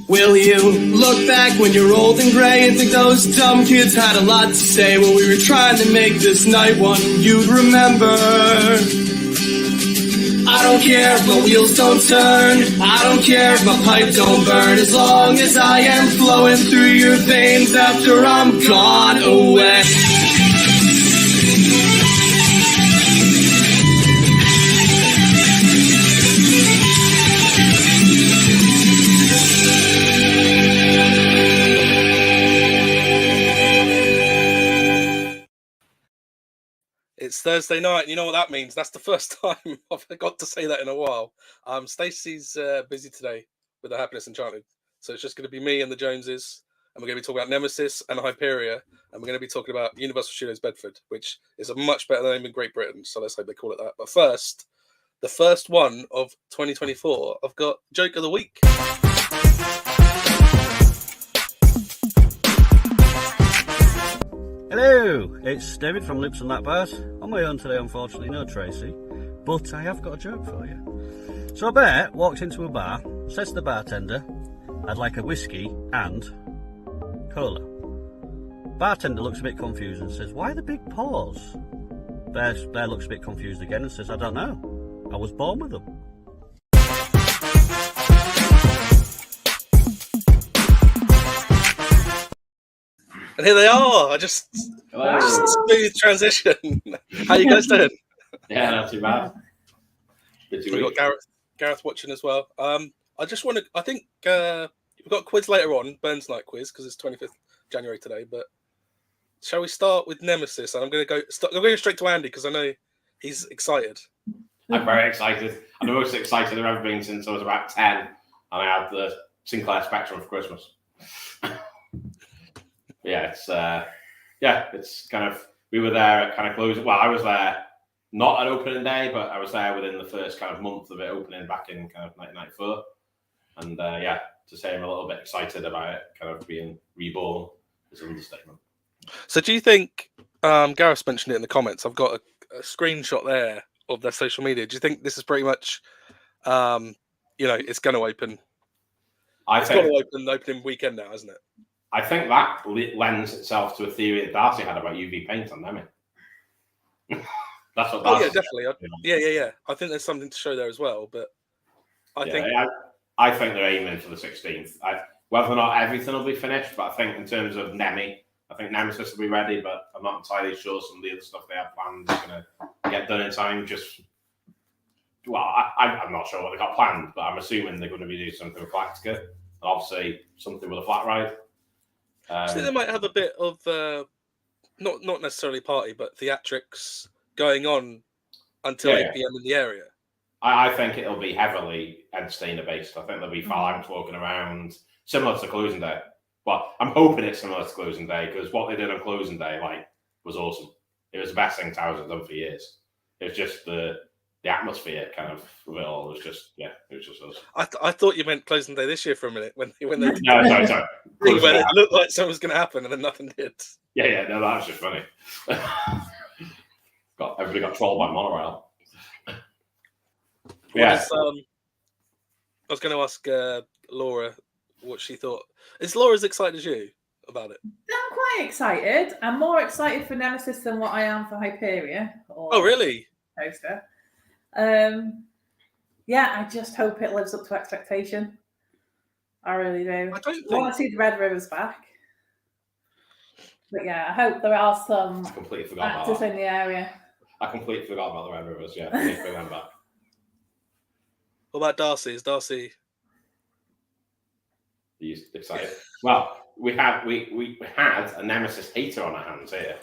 Will you look back when you're old and gray and think those dumb kids had a lot to say when we were trying to make this night one you'd remember? I don't care if my wheels don't turn, I don't care if my pipe don't burn, as long as I am flowing through your veins after I'm gone away. It's Thursday night, and you know what that means. That's the first time I've got to say that in a while. Stacey's busy today with the Happiness Enchanted, so it's just going to be me and the Joneses, and we're going to be talking about Nemesis and Hyperia, and we're going to be talking about Universal Studios Bedford, which is a much better name in Great Britain, so let's hope they call it that. But first, the first one of 2024, I've got Joke of the Week. Hello, it's David from Lips and Lap Bars. On my own today, unfortunately, no Tracy, but I have got a joke for you. So a bear walks into a bar, says to the bartender, "I'd like a whiskey and cola." Bartender looks a bit confused and says, "Why the big pause?" Bear looks a bit confused again and says, "I don't know. I was born with them." And here they are. Just smooth transition. How you guys doing? Yeah, not too bad. We've got Gareth watching as well. I just want to. I think we've got a quiz later on, Burns Night quiz, because it's 25th January today. But shall we start with Nemesis? And I'm going to go straight to Andy because I know he's excited. I'm very excited. I'm the most excited I've ever been since I was about 10, and I had the Sinclair Spectrum for Christmas. It's kind of, we were there at kind of closing. Well, I was there not at opening day, but I was there within the first kind of month of it opening back in kind of 1994. And to say I'm a little bit excited about it kind of being reborn is an understatement. So do you think, Gareth mentioned it in the comments, I've got a screenshot there of their social media. Do you think this is pretty much, it's going to open? It's got to open opening weekend now, isn't it? I think that lends itself to a theory that Darcy had about UV paint on them. That's what. Oh yeah, definitely. Yeah. I think there's something to show there as well. But I think they're aiming for the 16th. Whether or not everything will be finished, but I think in terms of Nemi, I think Nemesis will be ready. But I'm not entirely sure some of the other stuff they have planned is going to get done in time. I'm not sure what they got planned, but I'm assuming they're going to be doing something with Galactica, and obviously something with a flat ride. So they might have a bit of not necessarily party, but theatrics going on until 8 p.m. in the area. I think it'll be heavily entertainer based. I think there'll be phalanx walking around, similar to closing day. But I'm hoping it's similar to closing day because what they did on closing day was awesome. It was the best thing Towers have done for years. It was just the atmosphere kind of it all was just it was just awesome. I thought you meant closing day this year for a minute when they did sorry. When it looked like something was going to happen and then nothing did. No, that was just funny. Everybody got trolled by monorail. I was going to ask Laura what she thought. Is Laura as excited as you about it? I'm quite excited. I'm more excited for Nemesis than what I am for Hyperia. Oh, really? Poster. I just hope it lives up to expectation. I really do. I want to see the Red Rivers back. But I hope there are some actors in the area. I completely forgot about the Red Rivers. Yeah, I need to bring them back. What about Darcy? Is Darcy? He's excited. Well, we had a Nemesis hater on our hands here.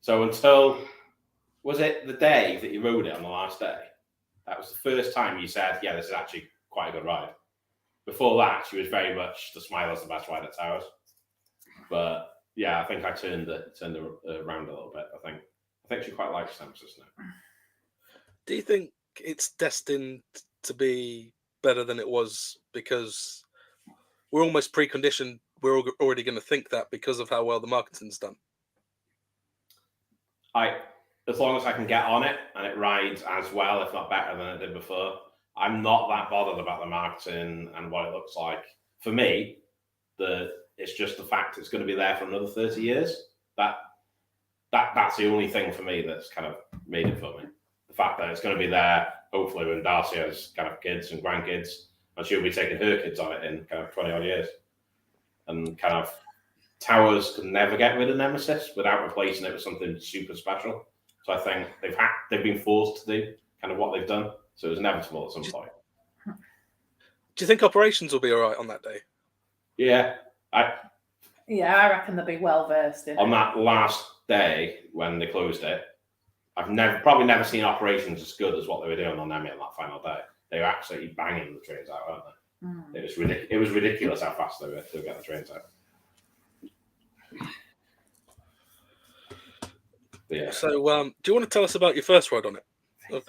So until was it the day that you rode it on the last day? That was the first time you said, "Yeah, this is actually quite a good ride." Before that, she was very much the Smiler's the best ride at Towers. But I think I turned it around a little bit. I think she quite likes Nemesis now. Do you think it's destined to be better than it was because we're almost preconditioned? We're already going to think that because of how well the marketing's done. As long as I can get on it and it rides as well, if not better than it did before, I'm not that bothered about the marketing and what it looks like for me, it's just the fact it's going to be there for another 30 years. That's the only thing for me that's kind of made it for me. The fact that it's going to be there, hopefully, when Darcy has kind of kids and grandkids, and she'll be taking her kids on it in kind of 20 odd years. And kind of Towers can never get rid of Nemesis without replacing it with something super special. So I think they've been forced to do kind of what they've done. So it was inevitable at some point. Do you think operations will be all right on that day? Yeah. I reckon they'll be well versed in on that last day when they closed it. I've probably never seen operations as good as what they were doing on Nemi on that final day. They were absolutely banging the trains out, weren't they? It was ridiculous how fast they were to get the trains out. But yeah. So, do you want to tell us about your first ride on it? I've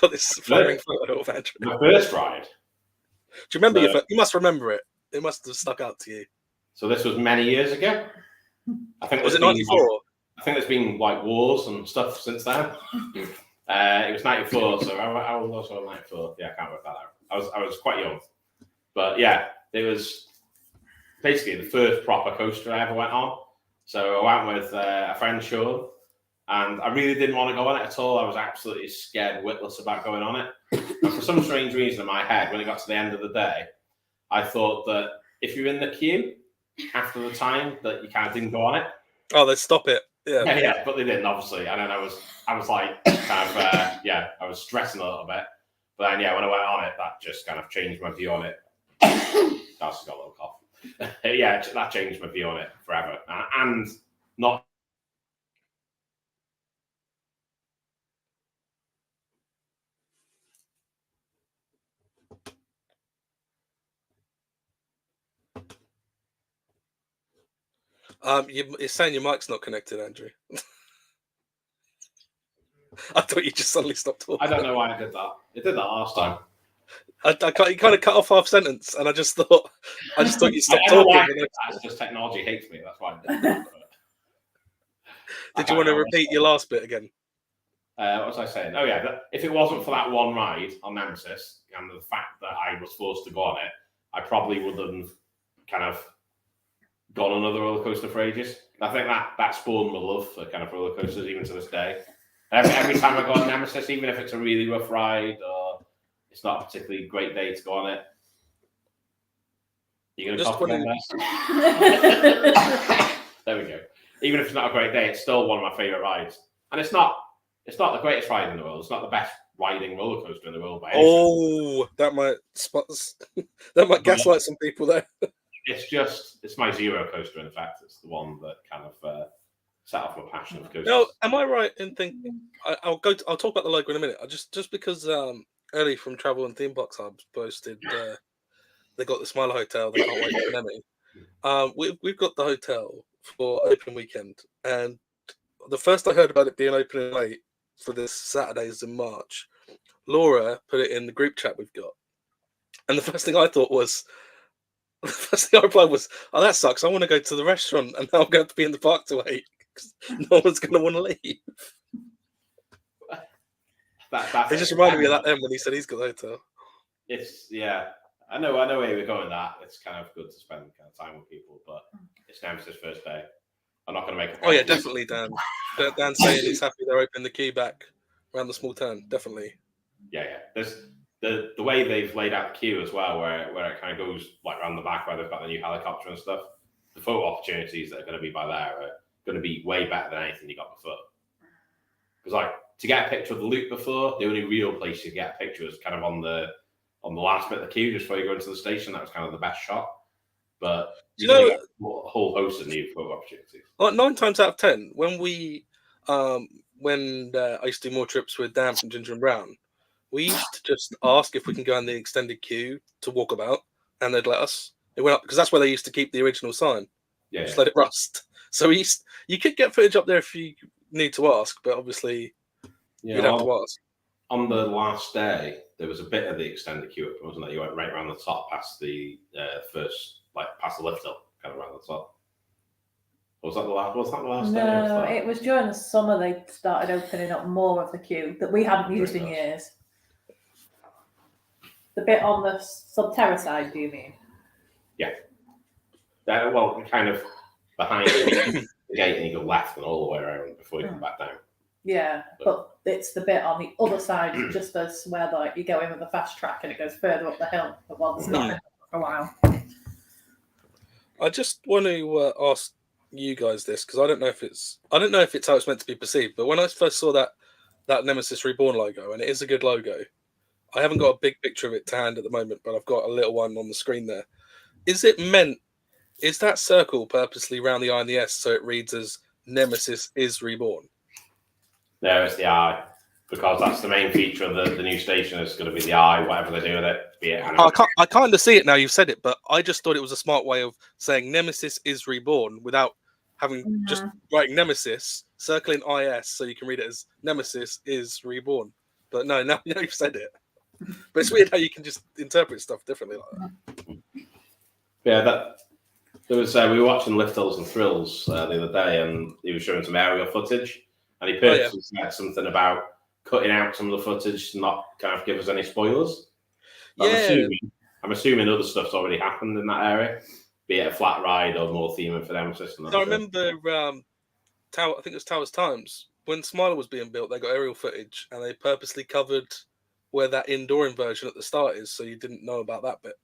got this flaming photo of Andrew. My first ride. Do you remember your first? You must remember it. It must have stuck out to you. So this was many years ago. I think was it 94? I think there's been like wars and stuff since then. It was 94, so I was also 94. Yeah, I can't work that out. I was quite young, but yeah, it was basically the first proper coaster I ever went on. So I went with a friend, Sean, and I really didn't want to go on it at all. I was absolutely scared witless about going on it. And for some strange reason in my head, when it got to the end of the day, I thought that if you're in the queue after the time that you kind of didn't go on it. Oh, they'd stop it. Yeah, but they didn't, obviously. And then I was like, kind of, I was stressing a little bit. But then, when I went on it, that just kind of changed my view on it. That's got a little cough. Yeah, that changed my view on it forever. And not. You're saying your mic's not connected, Andrew. I thought you just suddenly stopped talking. I don't know why I did that. It did that last time. You kind of cut off half sentence, and I just thought you stopped talking. That's just technology hates me. That's why I did that. Did you want to repeat your last bit again? What was I saying? Oh yeah, if it wasn't for that one ride on Nemesis and the fact that I was forced to go on it, I probably would have kind of gone on another roller coaster for ages. I think that spawned my love for kind of roller coasters even to this day. Every time I go on Nemesis, even if it's a really rough ride or it's not a particularly great day to go on it, you're going to copy on that. There we go. Even if it's not a great day, it's still one of my favourite rides. And it's not the greatest ride in the world. It's not the best riding roller coaster in the world by any means. That might gaslight some people there. It's my zero coaster, in fact. It's the one that kind of set off my passion for coasters. No, am I right in thinking I'll talk about the logo in a minute. Just because Ellie from Travel and Theme Parks Hubs posted they got the Smile Hotel, they can't wait for Nemi. We've got the hotel for open weekend, and the first I heard about it being opening late for this Saturdays in March, Laura put it in the group chat we've got, and the first thing I replied was, "Oh, that sucks. I want to go to the restaurant, and now I'm going to be in the park to wait because no one's going to want to leave." It just reminded me of that then when he said he's got the hotel. I know where we're going. That it's kind of good to spend kind of time with people, but it's Nemesis' first day. I'm not going to make a. Oh yeah, definitely, Dan. Dan's saying he's happy they're opening the queue back around the small town. Definitely. Yeah. There's the way they've laid out the queue as well, where it kind of goes like around the back where they've got the new helicopter and stuff. The photo opportunities that are going to be by there are going to be way better than anything you got before. Because like to get a picture of the loop before, the only real place you get a picture is kind of on the last bit of the queue just before you go into the station. That was kind of the best shot. But you know, a whole host of new photo opportunities. Like 9 times out of 10, when I used to do more trips with Dan from Ginger and Brown, we used to just ask if we can go in the extended queue to walk about, and they'd let us. It went up because that's where they used to keep the original sign. Yeah, just let it rust. So you could get footage up there if you need to ask, but obviously you'd have to ask. On the last day, there was a bit of the extended queue, wasn't there? You went right around the top past the first, like past the lift hill, kind of around the top. Was that the last day? No, it was during the summer they started opening up more of the queue that we hadn't used in years. The bit on the Subterra side, do you mean? Yeah. Well, kind of behind the gate, and you go left and all the way around before you come back down. Yeah, but it's the bit on the other side, just as where like you go in with the fast track and it goes further up the hill. But it's not been for a while. I just want to ask you guys this, because I don't know if it's how it's meant to be perceived. But when I first saw that Nemesis Reborn logo, and it is a good logo, I haven't got a big picture of it to hand at the moment, but I've got a little one on the screen there. Is that circle purposely round the I and the S so it reads as Nemesis is Reborn? No, it's the eye, because that's the main feature of the new station. Is going to be the eye, whatever they do with it. Be it I kind of see it now you've said it, but I just thought it was a smart way of saying Nemesis is Reborn without having just writing Nemesis, circling IS, so you can read it as Nemesis is Reborn. But no, now you've said it. But it's weird how you can just interpret stuff differently like that. Yeah, there was we were watching Lift Hills and Thrills the other day, and he was showing some aerial footage, and he purposely said something about cutting out some of the footage to not kind of give us any spoilers. I'm assuming other stuff's already happened in that area, be it a flat ride or more theming for Nemesis. I remember I think it was Towers Times, when Smiler was being built, they got aerial footage and they purposely covered where that indoor inversion at the start is, so you didn't know about that bit.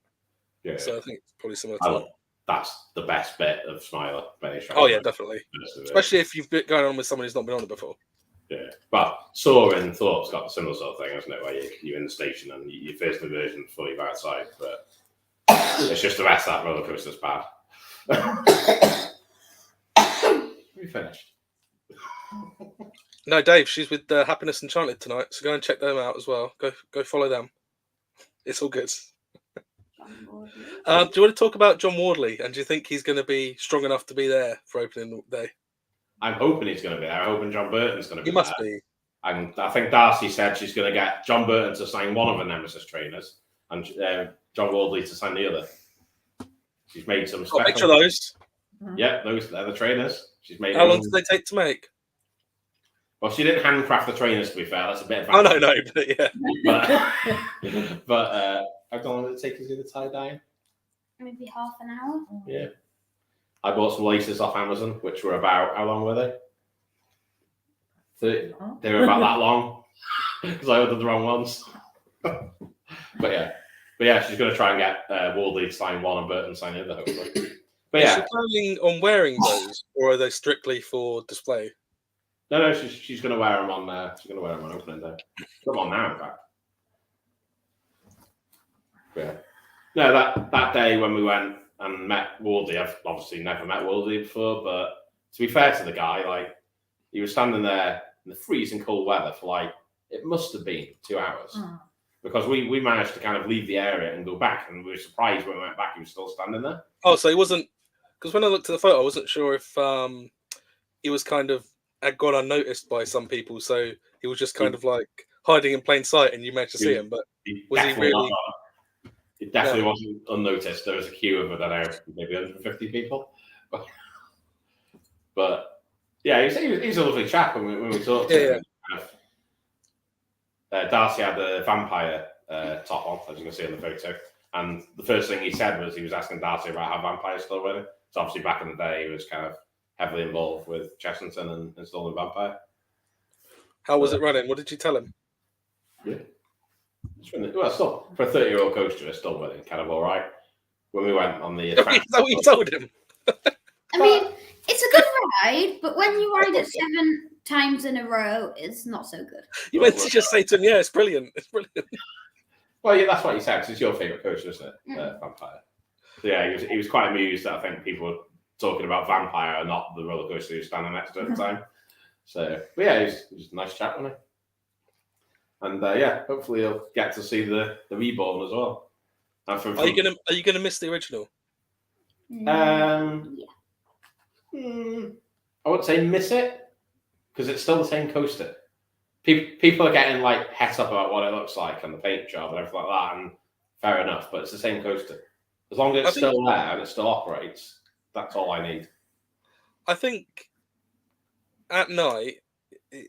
Yeah. So I think it's probably similar to that. That's the best bit of Smiler. Oh yeah, definitely. Especially if you've been going on with someone who's not been on it before. Yeah, but Soaring Thorpe's got a similar sort of thing, hasn't it? Where you're in the station and your first inversion before you're outside, but it's just the rest of that roller coaster's bad. We finished. No, Dave, she's with Happiness Enchanted tonight, so go and check them out as well. Go follow them. It's all good. Do you want to talk about John Wardley, and do you think he's going to be strong enough to be there for opening day? I'm hoping he's going to be there. I'm hoping John Burton's going to be there. He must be. And I think Darcy said she's going to get John Burton to sign one of the Nemesis trainers and John Wardley to sign the other. She's made some special... I'll picture those. Yeah, they're the trainers. She's made. How long do they take to make? Well, she didn't handcraft the trainers, to be fair. That's a bit of... Oh, no, but yeah. But how long did it take you to do the tie-dye? Maybe half an hour. Yeah. I bought some laces off Amazon, which were about... How long were they? 30. They were about that long, because I ordered the wrong ones. But yeah, she's going to try and get Wardley to sign one and Burton sign the other, hopefully. But yeah. Is she planning on wearing those, or are they strictly for display? No, she's going to wear them on. She's going to wear them on opening day. Come on now, in fact. Yeah. No, that day when we went and met Wardley, I've obviously never met Wardley before, but to be fair to the guy, like, he was standing there in the freezing cold weather for like, it must have been 2 hours. Because we managed to kind of leave the area and go back, and we were surprised when we went back, he was still standing there. Oh, so he wasn't, because when I looked at the photo, I wasn't sure if he was kind of had gone unnoticed by some people, so he was just kind of like hiding in plain sight, and you managed to see him. But was he really? It definitely wasn't unnoticed. There was a queue of, I don't know, maybe 150 people. But yeah, he's a lovely chap when we talked to him. Darcy had the vampire top on, as you can see in the photo. And the first thing he said was he was asking Darcy about how vampires still running. So obviously back in the day, he was kind of heavily involved with Chessington and installing vampire. How was it running? What did you tell him? Yeah. Well, still, for a 30-year-old coaster, it's still running kind of all right. When we went on the... Is that what you told him? I mean, it's a good ride, but when you ride it 7 times in a row, it's not so good. You meant to just say to him, yeah, it's brilliant. It's brilliant. Well, yeah, that's what he said, because it's your favourite coaster, isn't it? Vampire. So yeah, he was quite amused that I think people were talking about Vampire and not the roller coaster he was standing next to at the time. So, but yeah, he's a nice chap, wasn't he? And yeah, hopefully he'll get to see the Reborn as well. And are you gonna miss the original? I wouldn't say miss it, because it's still the same coaster. People are getting like het up about what it looks like and the paint job and everything like that, and fair enough, but it's the same coaster. As long as it's still there and it still operates, that's all I need. I think at night, it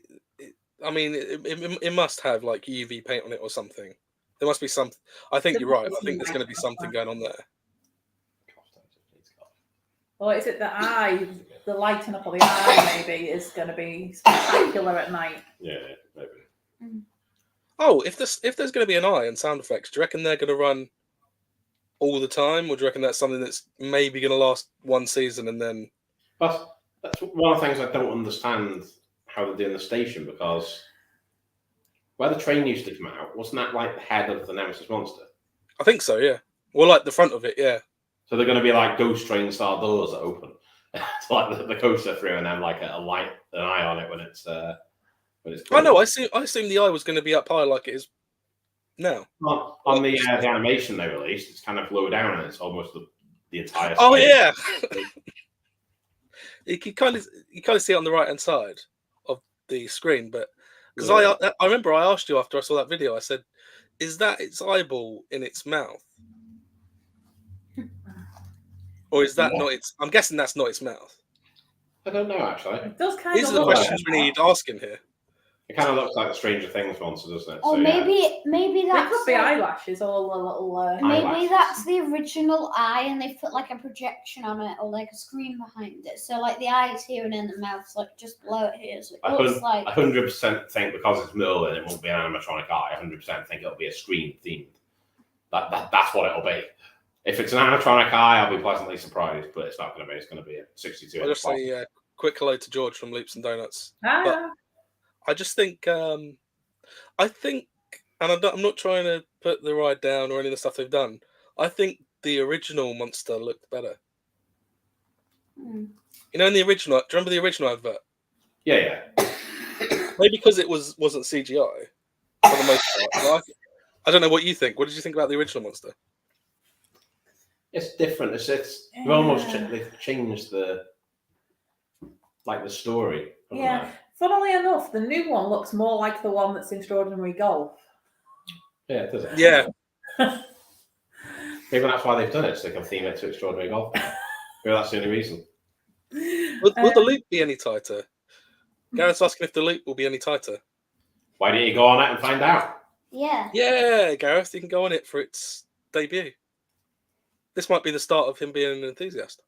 must have like UV paint on it or something. There must be something. I think you're right. I think there's going to be something going on there. Or is it the eye, the lighting up of the eye maybe is going to be spectacular at night? Yeah, maybe. Oh, if there's going to be an eye and sound effects, do you reckon they're going to run all the time, or do you reckon that's something that's maybe going to last one season and then? That's one of the things I don't understand how they're doing the station, because where the train used to come out, wasn't that like the head of the Nemesis monster? I think so, yeah. Well, like the front of it, yeah. So they're going to be like ghost train style doors that open to like the coaster through, and then like a light, an eye on it when it's. I know. I assume the eye was going to be up high like it is now. On the animation they released, it's kind of low down, and it's almost the entire. Oh yeah. You kind of see it on the right hand side of the screen, but because I remember I asked you after I saw that video, I said, "Is that its eyeball in its mouth, or is that not its?" I'm guessing that's not its mouth. I don't know actually. It does kind These of are the look questions we need asking here. It kind of looks like the Stranger Things monster, doesn't it? Or so, maybe It that's could be eyelashes, all the little. maybe eyelashes. that's the original eye, and they've put like a projection on it or like a screen behind it. So like the eye's here and then the mouth's like just below it here. So it looks like. 100% think because it's Merlin, it won't be an animatronic eye. 100% think it'll be a screen themed. That's what it'll be. If it's an animatronic eye, I'll be pleasantly surprised, but it's not going to be. It's going to be a 62. I'll just say quick hello to George from Leaps and Donuts. Ah. I just think, and I'm not trying to put the ride down or any of the stuff they've done. I think the original monster looked better. You know, in the original, do you remember the original advert? Yeah. Maybe because it wasn't CGI for the most part. I don't know what you think. What did you think about the original monster? It's different. It's they've changed the story. Yeah. Funnily enough, the new one looks more like the one that's in Extraordinary Golf. Yeah, it does. Yeah. Maybe that's why they've done it, so they can theme it to Extraordinary Golf. Maybe that's the only reason. Will the loop be any tighter? Gareth's asking if the loop will be any tighter. Why didn't you go on it and find out? Yeah. Yeah, Gareth, you can go on it for its debut. This might be the start of him being an enthusiast.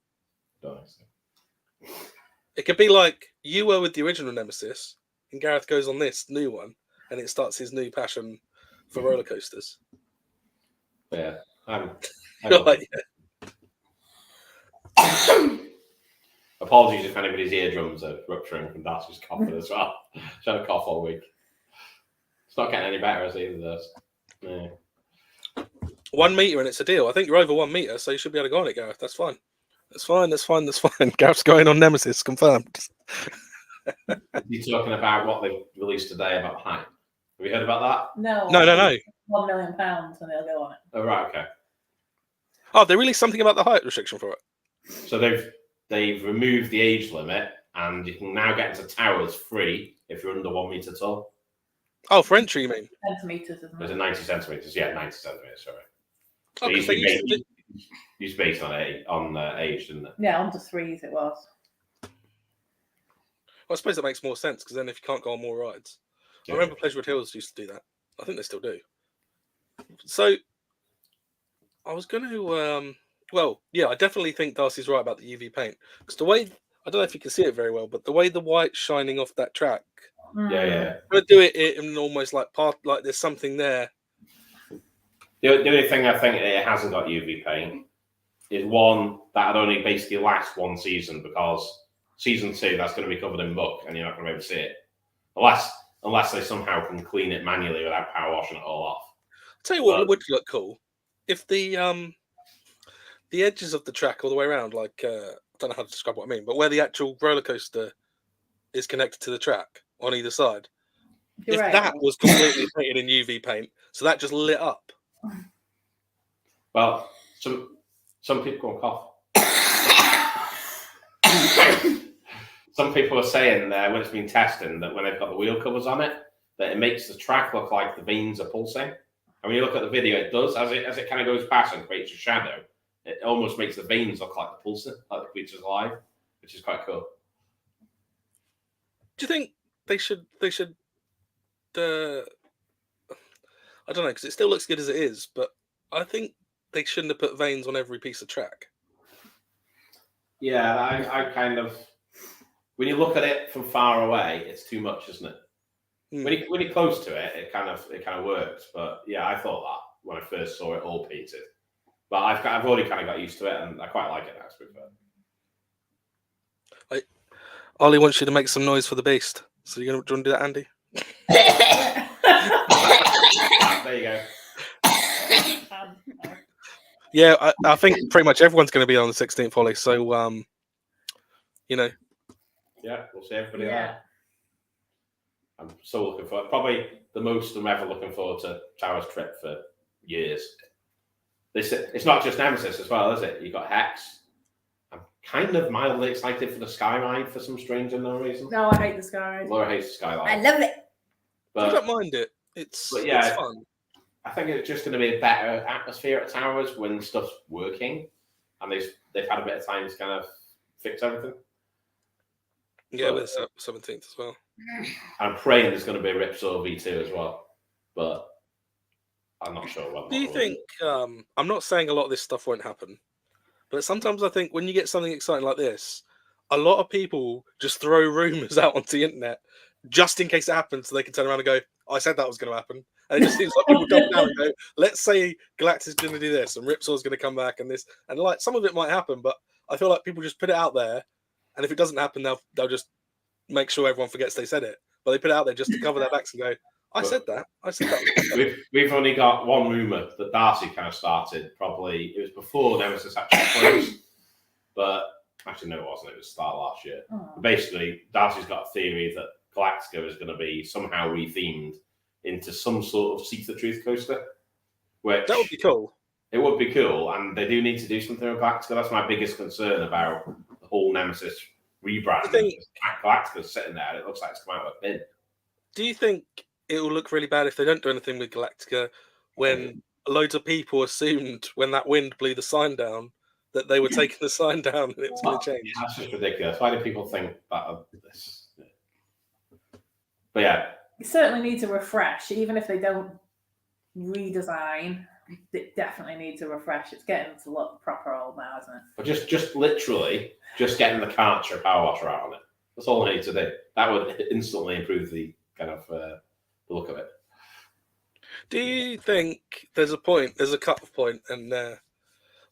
It could be like you were with the original Nemesis, and Gareth goes on this new one, and it starts his new passion for roller coasters. Yeah. Apologies if anybody's eardrums are rupturing from Darcy's coughing as well. She's had a cough all week. It's not getting any better as either does. Yeah. 1 meter and it's a deal. I think you're over 1 meter, so you should be able to go on it, Gareth. That's fine. That's fine. Gareth's going on Nemesis, confirmed. You're talking about what they released today about height. Have you heard about that? No. £1 million and they'll go on it. Oh, right, okay. Oh, they released something about the height restriction for it. So they've removed the age limit, and you can now get into towers free if you're under 1 meter tall. Oh, for entry, you mean? Centimeters, isn't it? Is it 90 centimeters? Yeah, 90 centimeters. Sorry. So Okay, used based on age, didn't it? Yeah, under 3s it was. Well, I suppose that makes more sense because then if you can't go on more rides, yeah. I remember Pleasurewood Hills used to do that. I think they still do. So I was going to, I definitely think Darcy's right about the UV paint because the way I don't know if you can see it very well, but the way the white's shining off that track. Yeah. I'm going to do it in almost like there's something there. The only thing I think it hasn't got UV paint is one that'd only basically last one season, because season 2 that's going to be covered in muck and you're not going to be able to see it unless they somehow can clean it manually without power washing it all off. I'll tell you what would look cool if the edges of the track all the way around, like I don't know how to describe what I mean, but where the actual roller coaster is connected to the track on either side, that was completely painted in UV paint, so that just lit up. Well, some people will cough. Some people are saying when it's been testing that when they've got the wheel covers on it, that it makes the track look like the veins are pulsing. And when you look at the video, it does as it kind of goes past and creates a shadow. It almost makes the veins look like the pulsing, like the creature's alive, which is quite cool. Do you think they should? I don't know, because it still looks good as it is, but I think they shouldn't have put veins on every piece of track. Yeah, I kind of, when you look at it from far away, it's too much, isn't it? When you're close to it, it kind of works. But yeah, I thought that when I first saw it all painted. But I've already kind of got used to it, and I quite like it now. To be fair. Ollie wants you to make some noise for the beast. So you're going to do that, Andy? There you go. Yeah, I think pretty much everyone's going to be on the 16th, Ollie. So, you know. Yeah, we'll see everybody there. I'm so looking forward. Probably the most I'm ever looking forward to Towers trip for years. It's not just Nemesis as well, is it? You've got Hex. I'm kind of mildly excited for the Sky Ride for some strange unknown reason. No, I hate the Sky Ride. Laura hates the Sky Ride. I love it. But I don't mind it. It's fun. I think it's just going to be a better atmosphere at Towers when stuff's working, and they've had a bit of time to kind of fix everything. Yeah, with 17th as well. I'm praying there's going to be a Ripsaw V2 as well, but I'm not sure. Do you think? I'm not saying a lot of this stuff won't happen, but sometimes I think when you get something exciting like this, a lot of people just throw rumors out onto the internet just in case it happens, so they can turn around and go, "I said that was going to happen." And it just seems like people double down and go, "Let's say Galactus is going to do this, and Ripsaw's going to come back, and this, and like some of it might happen." But I feel like people just put it out there, and if it doesn't happen, they'll just make sure everyone forgets they said it. But they put it out there just to cover their backs and go, I said that. We've only got one rumor that Darcy kind of started. Probably it was before Nemesis actually closed, but actually no, it wasn't. It was start last year. Basically, Darcy's got a theory that Galactica is going to be somehow rethemed into some sort of Seek the Truth coaster. Which that would be cool. It would be cool, and they do need to do something with Galactica. That's my biggest concern about the whole Nemesis rebrand. Galactica's sitting there, and it looks like it's come out of a bin. Do you think it will look really bad if they don't do anything with Galactica when loads of people assumed when that wind blew the sign down that they were taking the sign down and it was going to change? That's just ridiculous. Why do people think that of this? But yeah. You certainly need to refresh, even if they don't redesign. It definitely needs a refresh. It's getting to look proper old now, isn't it? But just literally getting the Karcher power washer out on it. That's all I need to do. That would instantly improve the kind of the look of it. Do you think there's a cut-off point, and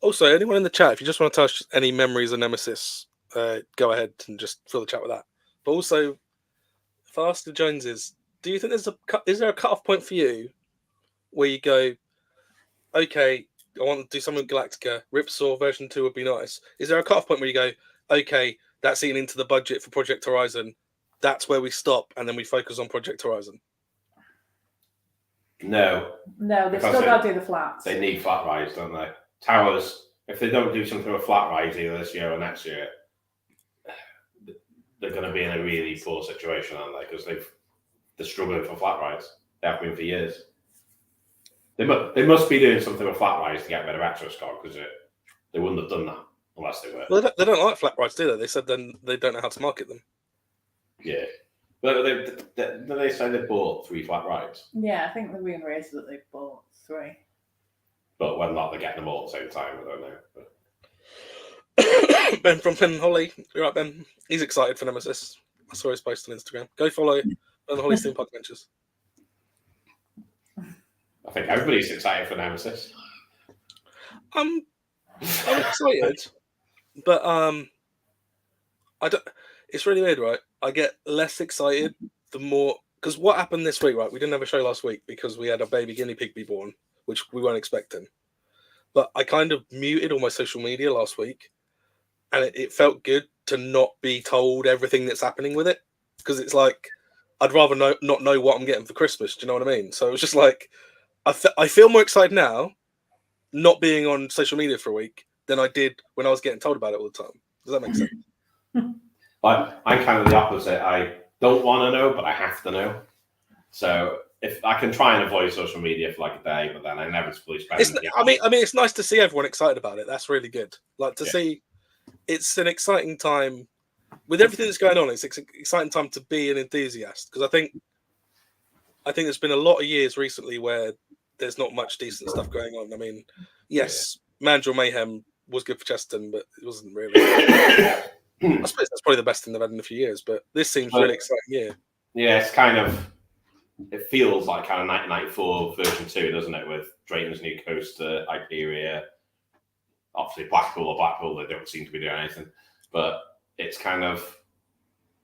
also anyone in the chat, if you just want to touch any memories of Nemesis, go ahead and just fill the chat with that. But also, if I ask the Joneses, do you think is there a cut-off point for you where you go, okay, I want to do something with Galactica, Ripsaw version 2 would be nice. Is there a cut-off point where you go, okay, that's eating into the budget for Project Horizon, that's where we stop, and then we focus on Project Horizon? No, they've still got to do the flats. They need flat rides, don't they? Towers, if they don't do something with flat rides either this year or next year, they're going to be in a really poor situation, aren't they? Because they're struggling for flat rides. They have been for years. They must be doing something with flat rides to get rid of Exoscog, because they wouldn't have done that unless they were. Well, they don't like flat rides, do they? They said then they don't know how to market them. Yeah. But they say they bought 3 flat rides. Yeah, I think the rumor is that they've bought 3. But whether or not they're getting them all at the same time, I don't know. But... Ben from Ben Holly. You're right, Ben. He's excited for Nemesis. I saw his post on Instagram. Go follow Ben Holly's Theme Park Adventures. I think everybody's excited for Nemesis. I'm excited, but I don't. It's really weird, right? I get less excited the more, because what happened this week, right? We didn't have a show last week because we had a baby guinea pig be born, which we weren't expecting. But I kind of muted all my social media last week, and it felt good to not be told everything that's happening with it, because it's like I'd rather not know what I'm getting for Christmas. Do you know what I mean? So it was just like I feel more excited now, not being on social media for a week, than I did when I was getting told about it all the time. Does that make sense? But I'm kind of the opposite. I don't want to know, but I have to know. So if I can try and avoid social media for like a day, but then I inevitably spend. I mean, it's nice to see everyone excited about it. That's really good. Like to see, it's an exciting time with everything that's going on. It's an exciting time to be an enthusiast, because I think there's been a lot of years recently where there's not much decent stuff going on. I mean, yes, Mandrill Mayhem was good for Cheston, but it wasn't really. I suppose that's probably the best thing they've had in a few years. But this seems really exciting. Yeah, it's kind of. It feels like kind of 1994 version 2, doesn't it? With Drayton's new coaster, Hyperia, obviously Blackpool, they don't seem to be doing anything, but it's kind of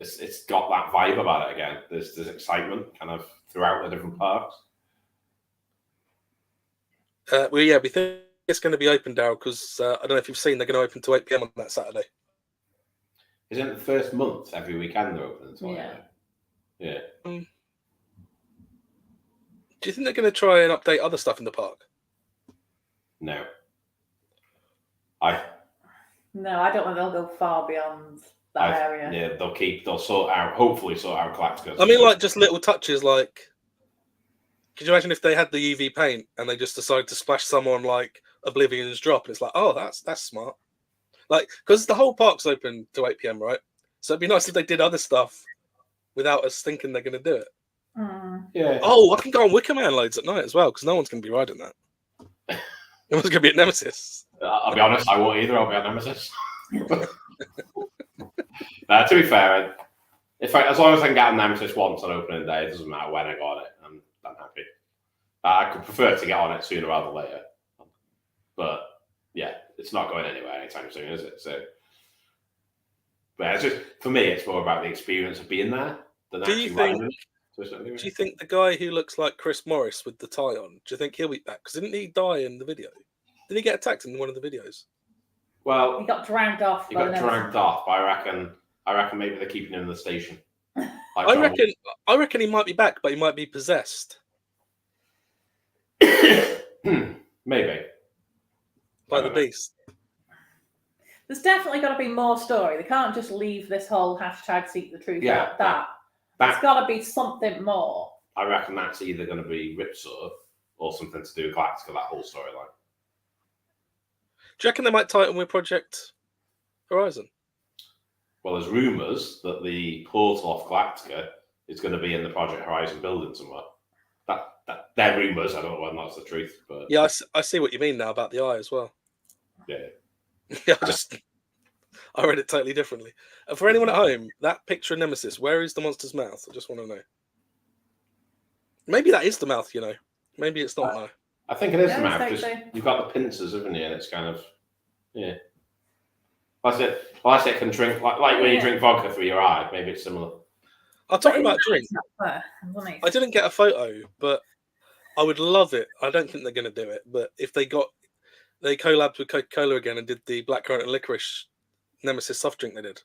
it's got that vibe about it again. There's excitement kind of throughout the different parks. We think it's going to be open, Daryl, because I don't know if you've seen they're going to open to 8 PM on that Saturday. Isn't it the first month every weekend they're open until yeah. Do you think they're going to try and update other stuff in the park? No. I don't think they'll go far beyond that area. Yeah, they'll hopefully sort out Galactica. I mean, like just little touches. Like, could you imagine if they had the UV paint and they just decided to splash someone like Oblivion's Drop, and it's like, oh, that's smart. Like, because the whole park's open to 8 PM, right? So it'd be nice if they did other stuff without us thinking they're going to do it. Yeah. Oh, I can go on Wicker Man loads at night as well because no one's going to be riding that. Everyone's going to be at Nemesis. I'll be honest, I won't either. I'll be at Nemesis. To be fair, as long as I can get on Nemesis once on opening day, it doesn't matter when I got it. I'm happy. I could prefer to get on it sooner rather than later. But yeah, it's not going anywhere anytime soon, is it? So, but it's just for me, it's more about the experience of being there than actually riding it. Do you think the guy who looks like Chris Morris with the tie on, do you think he'll be back? Because didn't he die in the video? Did he get attacked in one of the videos? Well, he got dragged off. But I reckon maybe they're keeping him in the station. I reckon he might be back, but he might be possessed. Maybe. By the beast. There's definitely got to be more story. They can't just leave this whole hashtag seek the truth out that. There's got to be something more. I reckon that's either going to be Ripsaw or something to do with Galactica, that whole storyline. Do you reckon they might tie it in with Project Horizon? Well, there's rumours that the portal off Galactica is going to be in the Project Horizon building somewhere. They're rumours. I don't know whether that's the truth, but yeah, I see what you mean now about the eye as well. Yeah, yeah. I read it totally differently. For anyone at home, that picture of Nemesis, where is the monster's mouth? I just want to know. Maybe that is the mouth. Maybe it's not now. I think it is the mouth because you've got the pincers, haven't you? And it's kind of Unless it can drink like when you drink vodka through your eye. Maybe it's similar. I'll talk about drink. I didn't get a photo, but I would love it. I don't think they're going to do it, but if they collabed with Coca-Cola again and did the blackcurrant and licorice Nemesis soft drink they did.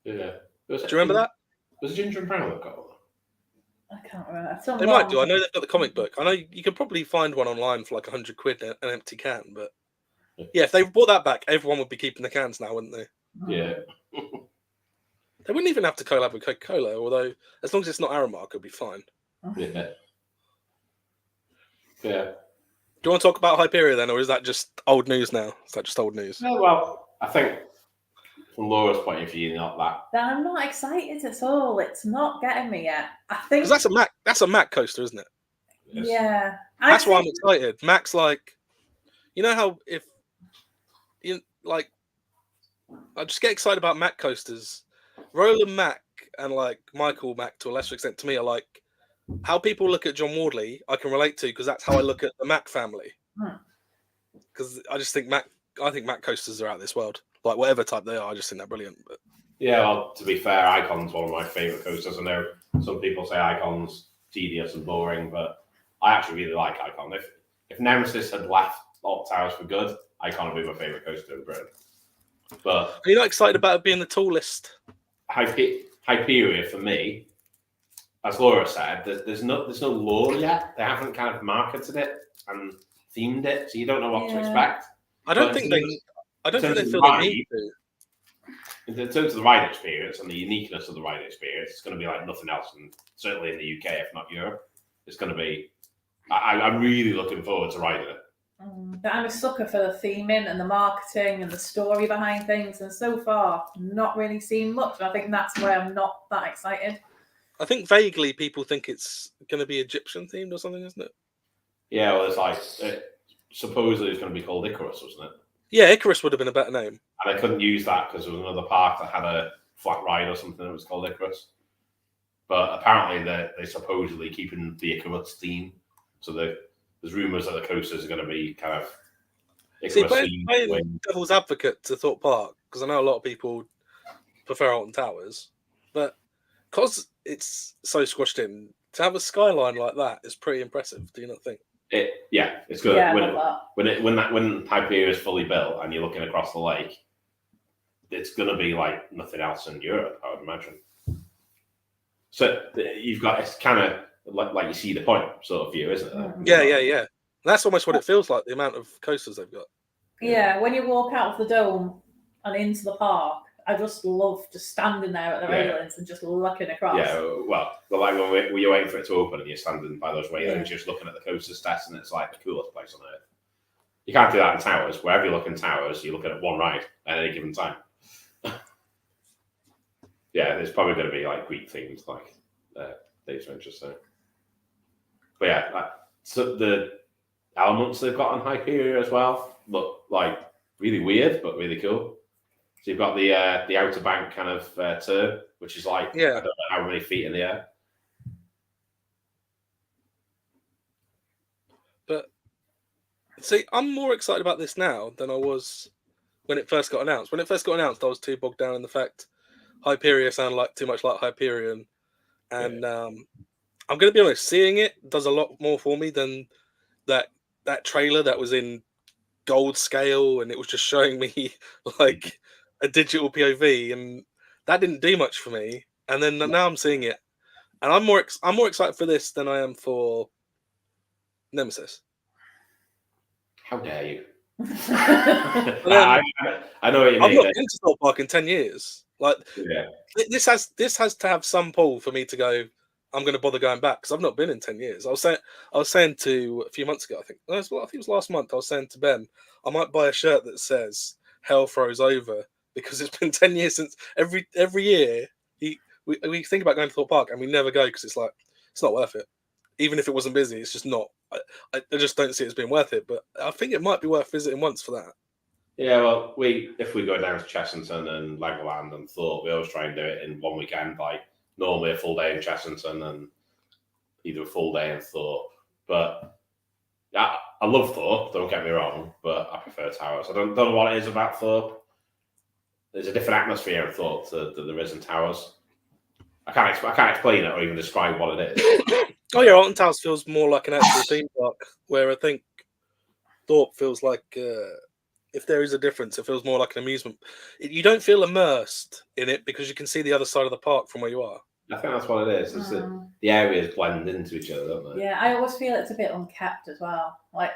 Yeah. Do you remember that? Was Ginger and Brown got one? I can't remember. They might do. I know they've got the comic book. I know you could probably find one online for like £100 an empty can, but yeah, if they brought that back, everyone would be keeping the cans now, wouldn't they? Yeah. They wouldn't even have to collab with Coca-Cola, although as long as it's not Aramark, it'll be fine. Yeah. Yeah. Do you want to talk about Hyperia then, or is that just old news now? Is that just old news? No, well, I think from Laura's point of view, not that. I'm not excited at all. It's not getting me yet. I think that's a Mac coaster, isn't it? Yeah. That's why I'm excited. Mac's like, you know how if you like, I just get excited about Mac coasters. Roland Mac and like Michael Mac to a lesser extent to me are like how people look at John Wardley. I can relate to because that's how I look at the Mac family. Because I just think Mac coasters are out of this world. Like whatever type they are, I just think they're brilliant. But yeah, well, to be fair, Icon's one of my favourite coasters. I know some people say Icon's tedious and boring, but I actually really like Icon. If Nemesis had left Alt Towers for good, Icon would be my favourite coaster in Britain. But are you not excited about it being the tallest? Hyperia for me, as Laura said, there's no lore yet. They haven't kind of marketed it and themed it, so you don't know what to expect. I don't think they feel they need to. In terms of the ride experience and the uniqueness of the ride experience, it's going to be like nothing else, and certainly in the UK, if not Europe, it's going to be. I'm really looking forward to riding it. I'm a sucker for the theming and the marketing and the story behind things, and so far, not really seen much. I think that's why I'm not that excited. I think vaguely people think it's going to be Egyptian themed or something, isn't it? Yeah, well, it's like supposedly it was going to be called Icarus, wasn't it? Yeah, Icarus would have been a better name. And I couldn't use that because there was another park that had a flat ride or something that was called Icarus. But apparently they're supposedly keeping the Icarus theme. So there's rumours that the coasters are going to be kind of Icarus themed. Playing devil's advocate to Thorpe Park, because I know a lot of people prefer Alton Towers, but because it's so squashed in, to have a skyline like that is pretty impressive. Do you not think? It's good. Yeah, when Hyperia is fully built and you're looking across the lake, it's going to be like nothing else in Europe, I would imagine. So you've got, it's kind of like you see the point sort of view, isn't it? Yeah. That's almost what it feels like, the amount of coasters they've got. Yeah, when you walk out of the dome and into the park, I just love just standing there at the railings and just looking across. Yeah, well, like when you're waiting for it to open and you're standing by those railings, just looking at the coaster stats, and it's like the coolest place on earth. You can't do that in towers. Wherever you look in towers, you're looking at one ride at any given time. Yeah, there's probably going to be like Greek themes, like Dave's mentioned. So, but yeah, so the elements they've got on Hyperia as well look like really weird, but really cool. So you've got the Outer Bank kind of turn, which is like I don't know how many feet in the air. But see, I'm more excited about this now than I was when it first got announced. When it first got announced, I was too bogged down in the fact Hyperia sounded like too much like Hyperion, and I'm going to be honest, seeing it does a lot more for me than that trailer that was in gold scale, and it was just showing me like a digital POV, and that didn't do much for me. And then now I'm seeing it, and I'm more excited for this than I am for Nemesis. How dare you? I know what you mean. I've not been to Thorpe Park in 10 years. Like, this has to have some pull for me to go, I'm going to bother going back, because I've not been in 10 years. I was saying to a few months ago, I think it was last month, I was saying to Ben, I might buy a shirt that says "Hell Froze Over," because it's been 10 years since every year we think about going to Thorpe Park and we never go because it's like, it's not worth it. Even if it wasn't busy, it's just not. I just don't see it as being worth it. But I think it might be worth visiting once for that. Yeah, well, if we go down to Chessington and Legoland and Thorpe, we always try and do it in one weekend. Like normally a full day in Chessington and either a full day in Thorpe. But yeah, I love Thorpe. Don't get me wrong, but I prefer Towers. I don't know what it is about Thorpe. There's a different atmosphere in Thorpe that there is in Towers. I can't explain it or even describe what it is. Oh yeah, Alton Towers feels more like an actual theme park, where I think Thorpe feels like, if there is a difference, it feels more like an amusement. You don't feel immersed in it because you can see the other side of the park from where you are. I think that's what it is. It's the areas blend into each other, don't they? Yeah, I always feel it's a bit unkept as well. Like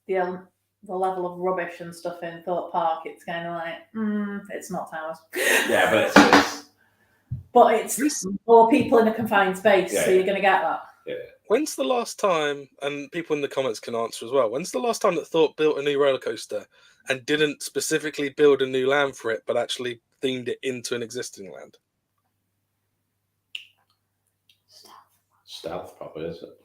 the level of rubbish and stuff in Thorpe Park, it's kind of like, it's not Towers. Yeah, but it's more people in a confined space, so you're going to get that. Yeah. When's the last time, and people in the comments can answer as well, when's the last time that Thorpe built a new roller coaster and didn't specifically build a new land for it, but actually themed it into an existing land? Stealth probably, is it?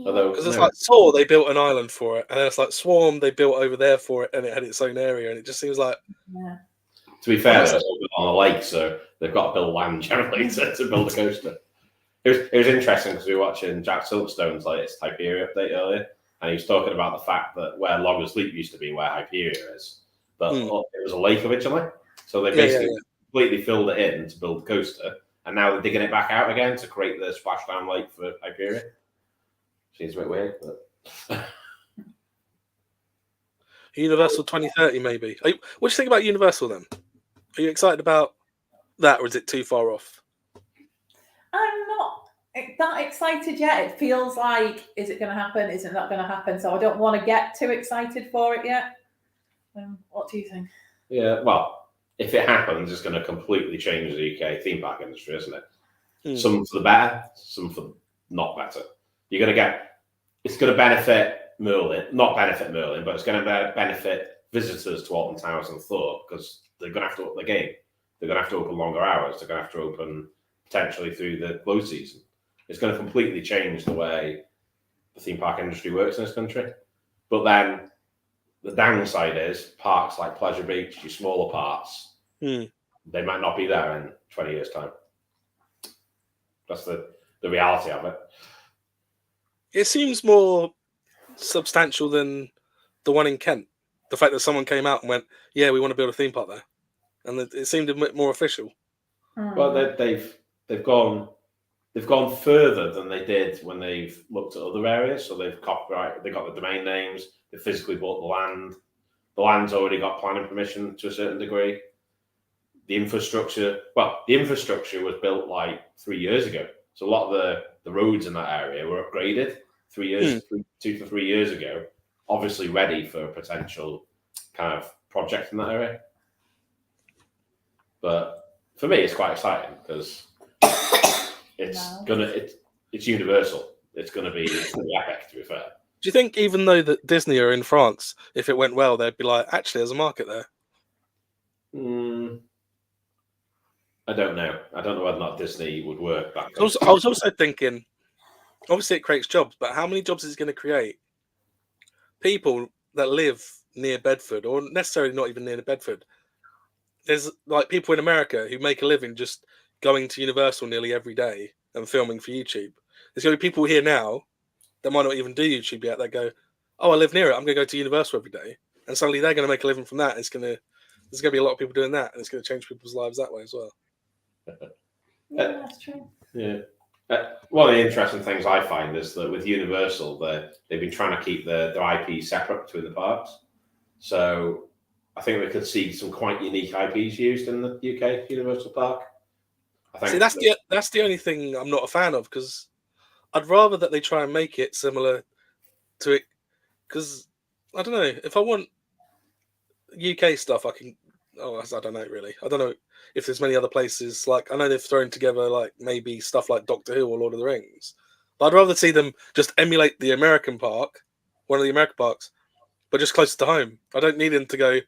Because it's like Saw, they built an island for it, and then it's like Swarm, they built over there for it, and it had its own area, and it just seems like... Yeah. To be fair, they're on a lake, so they've got to build land generally to build a coaster. It was interesting because we were watching Jack Silverstone's latest Hyperia update earlier, and he was talking about the fact that where Loggers Leap used to be, where Hyperia is, but it was a lake originally. So they basically completely filled it in to build the coaster, and now they're digging it back out again to create the splashdown lake for Hyperia. Seems a bit weird, but... Universal 2030, maybe. What do you think about Universal then? Are you excited about that, or is it too far off? I'm not that excited yet. It feels like, is it going to happen? Is it not going to happen? So I don't want to get too excited for it yet. What do you think? Yeah, well, if it happens, it's going to completely change the UK theme park industry, isn't it? Some for the better, some for not better. You're going to get, it's going to benefit Merlin, not benefit Merlin, but it's going to benefit visitors to Alton Towers and Thorpe because they're going to have to up the game. They're going to have to open longer hours. They're going to have to open potentially through the close season. It's going to completely change the way the theme park industry works in this country. But then the downside is parks like Pleasure Beach, your smaller parts, they might not be there in 20 years' time. That's the reality of it. It seems more substantial than the one in Kent. The fact that someone came out and went, "Yeah, we want to build a theme park there," and it seemed a bit more official. Well, they've gone further than they did when they've looked at other areas. So they've copyright, they got the domain names, they physically bought the land. The land's already got planning permission to a certain degree. The infrastructure was built like 3 years ago. So a lot of the roads in that area were upgraded 2 to 3 years ago, obviously ready for a potential kind of project in that area. But for me, it's quite exciting because it's universal. It's gonna be epic, to be fair. Do you think even though that Disney are in France, if it went well, they'd be like, actually, there's a market there? I don't know. I don't know whether or not Disney would work. I was also thinking, obviously it creates jobs, but how many jobs is it going to create? People that live near Bedford, or necessarily not even near Bedford. There's like people in America who make a living just going to Universal nearly every day and filming for YouTube. There's going to be people here now that might not even do YouTube yet that go, "Oh, I live near it. I'm going to go to Universal every day," and suddenly they're going to make a living from that. There's going to be a lot of people doing that, and it's going to change people's lives that way as well. Yeah, that's true. Yeah. One of the interesting things I find is that with Universal, they've been trying to keep their IP separate between the parks. So I think we could see some quite unique IPs used in the UK Universal Park. See, that's the only thing I'm not a fan of, because I'd rather that they try and make it similar to it. Because I don't know, if I want UK stuff, I can. Oh, I don't know really. I don't know if there's many other places. Like I know they've thrown together like maybe stuff like Doctor Who or Lord of the Rings, but I'd rather see them just emulate the American park, one of the American parks, but just closer to home. I don't need them to go,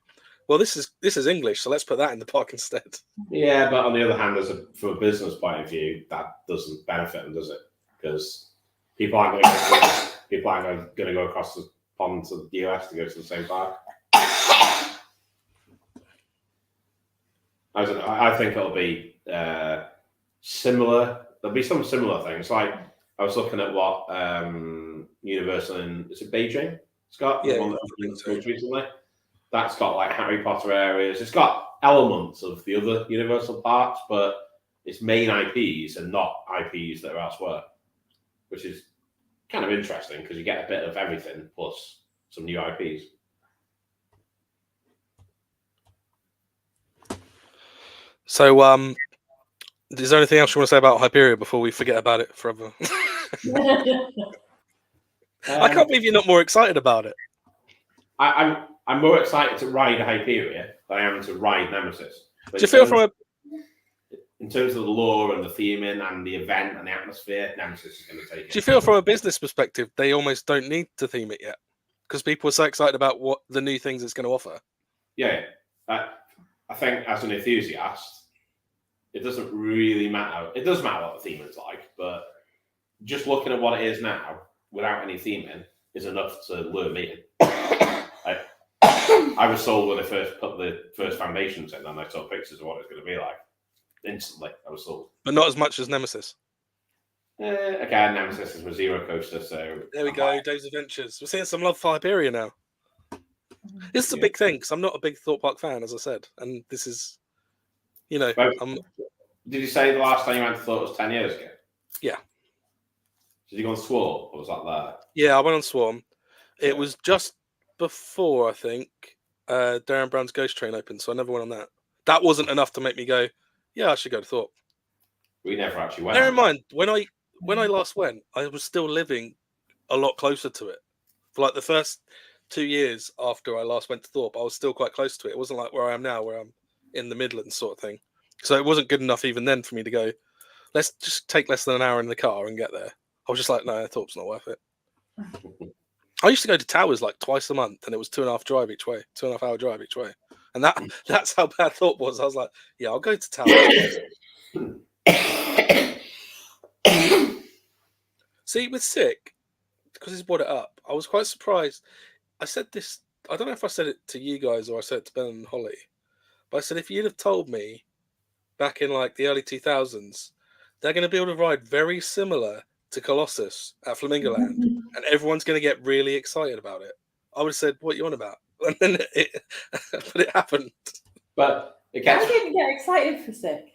well, this is English, so let's put that in the park instead. Yeah, but on the other hand, from a business point of view, that doesn't benefit them, does it? Because people aren't going to go across the pond to the US to go to the same park. I don't know. I think it'll be similar. There'll be some similar things. Like I was looking at what Universal is it Beijing? It's got the one that's been recently. That's got like Harry Potter areas. It's got elements of the other Universal parks, but its main IPs and not IPs that are elsewhere, which is kind of interesting because you get a bit of everything plus some new IPs. So, is there anything else you want to say about Hyperia before we forget about it forever? I can't believe you're not more excited about it. I'm more excited to ride Hyperia than I am to ride Nemesis. Do you feel in terms of the lore and the theming and the event and the atmosphere, Nemesis is going to take it. Do you feel from a business perspective they almost don't need to theme it yet because people are so excited about what the new things it's going to offer? Yeah, I think as an enthusiast, it doesn't really matter. It does matter what the theme is like, but just looking at what it is now without any theming is enough to lure me in. I was sold when they first put the first foundations in and I saw pictures of what it's going to be like. Instantly, I was sold. But not as much as Nemesis. Again, Nemesis is my zero coaster, so... There we go, Dave's Adventures. We're seeing some love for Hyperia now. This is a big thing, because I'm not a big Thorpe Park fan, as I said. And this is, you know... Did you say the last time you went to Thorpe was 10 years ago? Yeah. Did you go on Swarm, or was that there? Yeah, I went on Swarm. It was just before, I think, Darren Brown's Ghost Train opened, so I never went on that. That wasn't enough to make me go, yeah, I should go to Thorpe. We never actually went. Bear in mind, when I last went, I was still living a lot closer to it. For like the first 2 years after I last went to Thorpe, I was still quite close to it. It wasn't like where I am now, where I'm in the Midlands sort of thing. So it wasn't good enough even then for me to go, let's just take less than an hour in the car and get there. I was just like, no, Thorpe's not worth it. I used to go to Towers like twice a month, and it was 2.5 hour drive each way. And that's how bad Thorpe was. I was like, yeah, I'll go to Towers. See, with Sick, because he's brought it up, I was quite surprised. I said this. I don't know if I said it to you guys or I said it to Ben and Holly, but I said if you'd have told me back in like the early 2000s, they're going to build a ride very similar to Colossus at Flamingo Land, and everyone's going to get really excited about it, I would have said, "What are you on about?" And then but it happened. But I didn't get excited for Sick.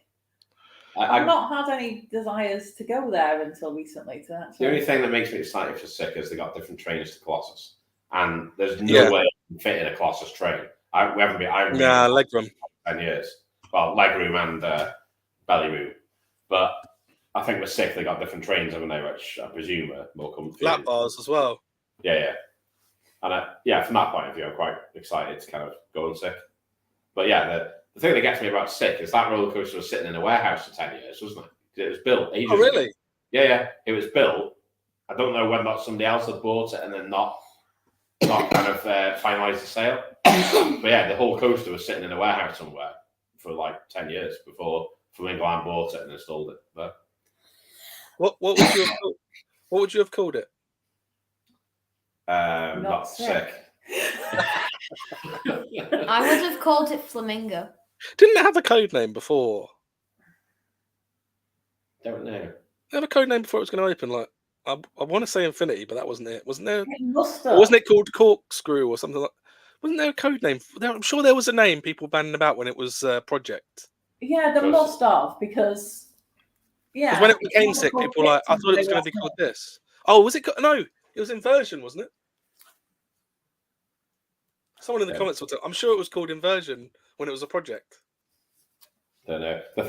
I've not had any desires to go there until recently. The only thing that makes me excited for Sick is they got different trains to Colossus, and there's no way you can fit in a Colossus train. We haven't been. Legroom. 10 years. Well, legroom and belly room, but I think with Sick they got different trains, haven't they? Which I presume are more comfy. Flat bars as well. Yeah. And from that point of view, I'm quite excited to kind of go on Sick. But yeah, the thing that gets me about Sick is that roller coaster was sitting in a warehouse for 10 years, wasn't it? It was built ages ago. Really? Yeah. It was built. I don't know whether or not somebody else had bought it and then not kind of finalised the sale. But yeah, the whole coaster was sitting in a warehouse somewhere for like 10 years before Flamingo Land bought it and installed it. But what would you have called it? Not Sick. I would have called it Flamingo. Didn't it have a code name before? Don't know. They have a code name before it was going to open. Like I want to say Infinity, but that wasn't it. Wasn't there? Wasn't it called Corkscrew or something like? Wasn't there a code name? I'm sure there was a name people banning about when it was Project. Yeah, there must have, because when it became Sick, people were like, I thought it was going to be called this. Oh, was it? No, it was Inversion, wasn't it? Someone in the comments will tell. I'm sure it was called Inversion when it was a Project. Don't know. The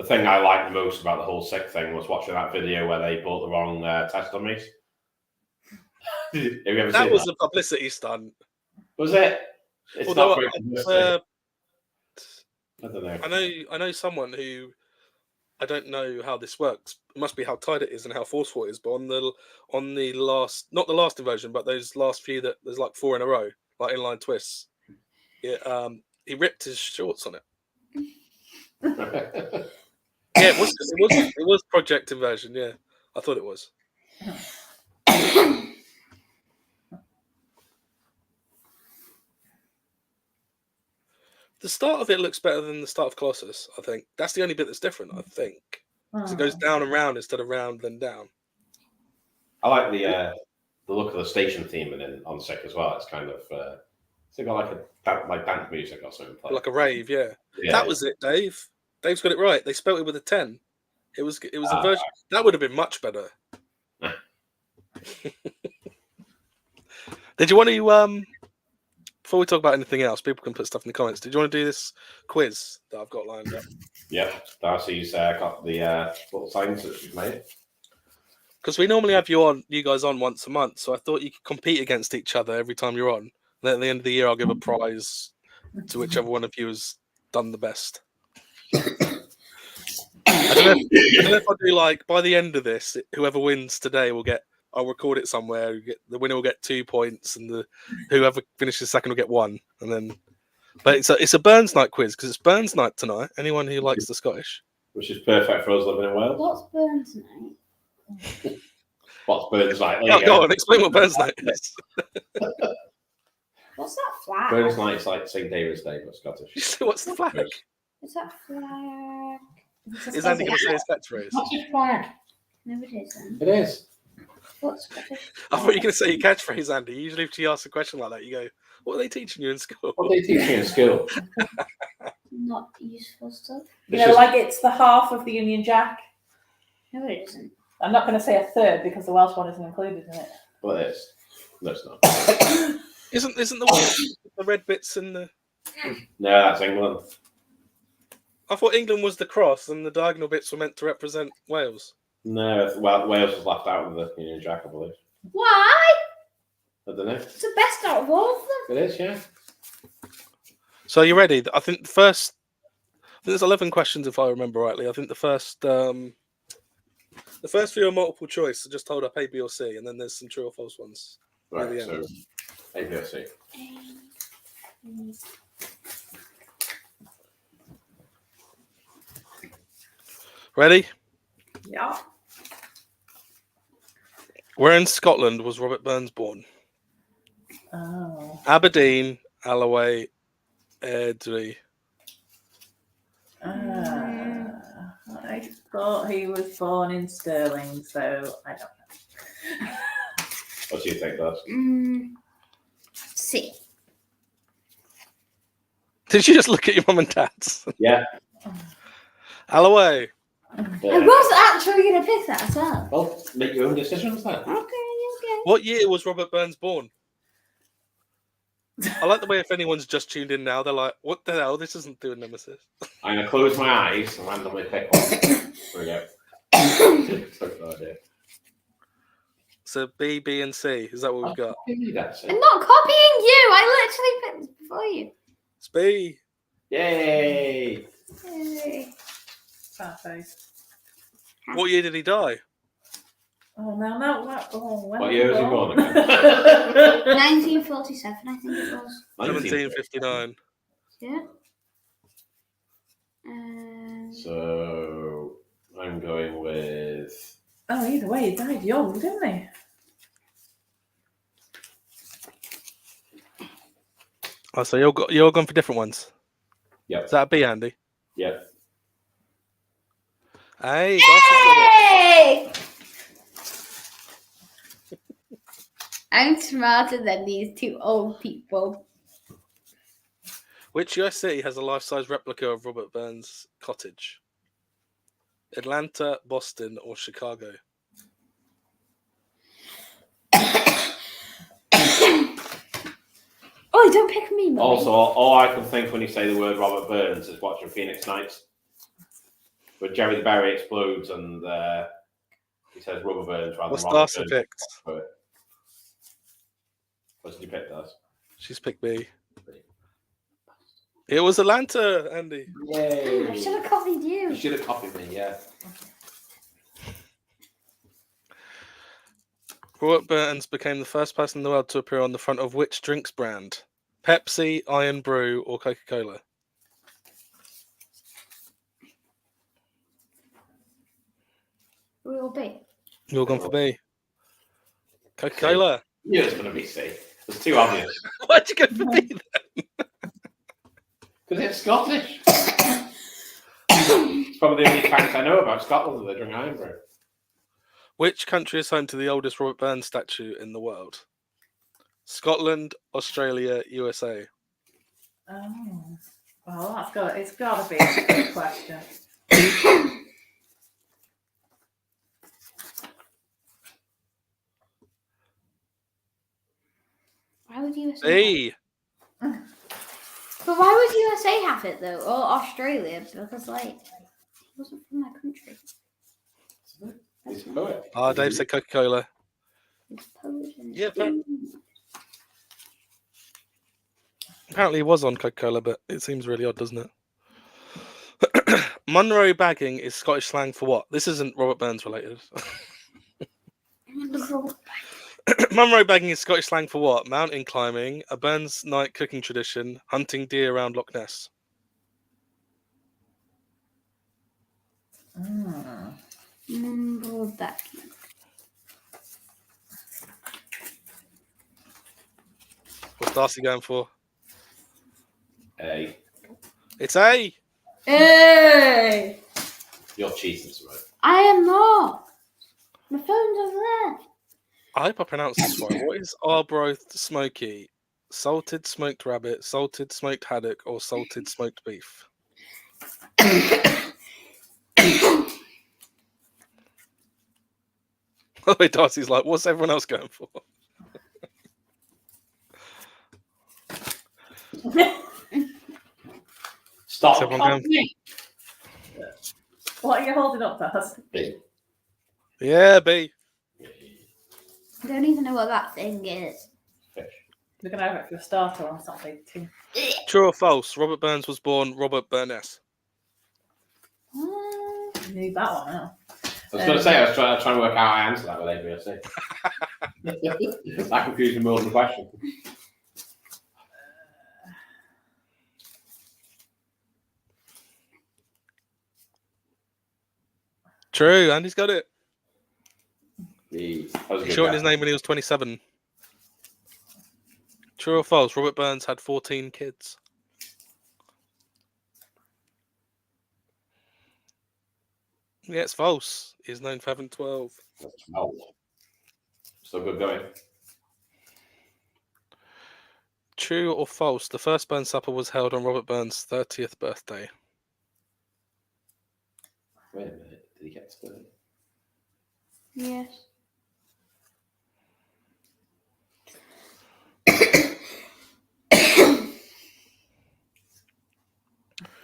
thing I liked the most about the whole Sick thing was watching that video where they bought the wrong test dummies. Have you ever seen that? That was a publicity stunt. Was it? It's not very I don't know. I know someone who, I don't know how this works. It must be how tight it is and how forceful it is. But on the last, not the last inversion, but those last few that there's like 4 in a row, like inline twists. Yeah, he ripped his shorts on it. Yeah, it was Project Inversion. Yeah, I thought it was. The start of it looks better than the start of Colossus, I think. That's the only bit that's different, I think. Because it goes down and round instead of round then down. I like the look of the station theme on Sick as well. It's kind of it's got like dance music or something. Like a rave, yeah. That was it, Dave. Dave's got it right. They spelt it with a 10. It was a version that would have been much better. Did you want to before we talk about anything else, people can put stuff in the comments. Did you want to do this quiz that I've got lined up? Yeah, Darcy's got the little signs that she's made. Because we normally have you guys on once a month, so I thought you could compete against each other every time you're on. And then at the end of the year, I'll give a prize to whichever one of you has done the best. I don't know if I'll do like by the end of this, whoever wins today will get. I'll record it somewhere. The winner will get 2 points, and whoever finishes second will get 1. And then, but it's a Burns night quiz because it's Burns night tonight. Anyone who likes the Scottish, which is perfect for us living in Wales. What's Burns night? What's Burns night? Go on, explain what Burns night is. What's that flag? Burns night is like St. David's Day, but Scottish. What's the flag? Is that flag? Is Andy going to say his catchphrase? What's his flag? No, it isn't. It is. What's Scottish? I thought you were going to say your catchphrase, Andy. Usually, if she asks a question like that, you go, "What are they teaching you in school?" What are they teaching you in school? Not useful stuff. Like it's the half of the Union Jack. No, it isn't. I'm not going to say a third because the Welsh one isn't included in it. Well, it is. No, it's not. Isn't the one the red bits in the? No, that's England. I thought England was the cross and the diagonal bits were meant to represent Wales. No, well, Wales was left out of the Union Jack, I believe. Why? I don't know. It's the best out of all of them. It is, yeah. So are you ready? I think there's 11 questions if I remember rightly. I think the first few are multiple choice, so just hold up A, B, or C, and then there's some true or false ones. Right, so A, B, or C. Ready? Yeah. Where in Scotland was Robert Burns born? Oh. Aberdeen, Alloway, Airdrie. I thought he was born in Stirling, so I don't know. What do you think, Daz? C. Did you just look at your mum and dad's? Yeah. Alloway. I was actually going to pick that as well. Well, make your own decisions then. Okay. What year was Robert Burns born? I like the way if anyone's just tuned in now, they're like, what the hell? This isn't doing Nemesis. I'm going to close my eyes and randomly pick one. There we go. No idea. So B, B, and C. Is that what we've got? I'm not copying you. I literally picked it before you. It's B. Yay! Sad face. What year did he die? Oh, no. What year was he born again? 1947, I think it was. 1759. Yeah. So I'm going with. Oh, either way, he died young, didn't he? Oh, so you're all gone for different ones. Yep. Is that a B, Andy? Yep. Hey! Hey! I'm smarter than these two old people. Which US city has a life-size replica of Robert Burns' cottage? Atlanta, Boston, or Chicago? Oh, don't pick me, Mummy. Also, all I can think when you say the word Robert Burns is watching Phoenix Nights, where Jerry the Barry explodes and he says Robert Burns rather What's than Robert Darcy Burns. picked? What did you pick, Daz? She's picked B. It was Atlanta, Andy. Yay! I should have copied you. You should have copied me, yeah. Robert Burns became the first person in the world to appear on the front of which drinks brand? Pepsi, Iron Brew, or Coca-Cola? Will B. You're gone for B. Coca-Cola. Yeah, it's going to be C. It's too obvious. Why'd you go for B then? Because it's Scottish. It's probably the only fact I know about Scotland that they drink Iron Brew. Which country is home to the oldest Robert Burns statue in the world? Scotland, Australia, USA. Oh. Well, it's got to be a good question. Why would USA? B. But why would USA have it though, or Australia? Because it wasn't from my country. He's a poet. Ah, Dave said Coca-Cola. It's Polish. Yeah, apparently he was on Coca-Cola, but it seems really odd, doesn't it? Munro bagging is Scottish slang for what? This isn't Robert Burns related. Munro bagging is Scottish slang for what? Mountain climbing, a Burns night cooking tradition, hunting deer around Loch Ness. Munro bagging. What's Darcy going for? A. It's A. Hey! You're cheating, right? I am not. My phone's over there. I hope I pronounced this right. What is Arbroath smoky? Salted smoked rabbit, salted smoked haddock, or salted smoked beef? By the way, Darcy's like, what's everyone else going for? Stop. What are you holding up, Daz? B. Yeah, B. I don't even know what that thing is. Fish. We're going to have it for a starter or something too. True or false? Robert Burns was born Robert Burness. Need that one out. I was going to say, I was trying to work out how I answer that with ABSC. That confused me more than the question. True, Andy's got it. He shortened his name when he was 27. True or false? Robert Burns had 14 kids. Yeah, it's false. He's known for having 12. That's 12. Still good going. True or false? The first Burns supper was held on Robert Burns' 30th birthday. Wait a minute. Did he get to 30? Yes.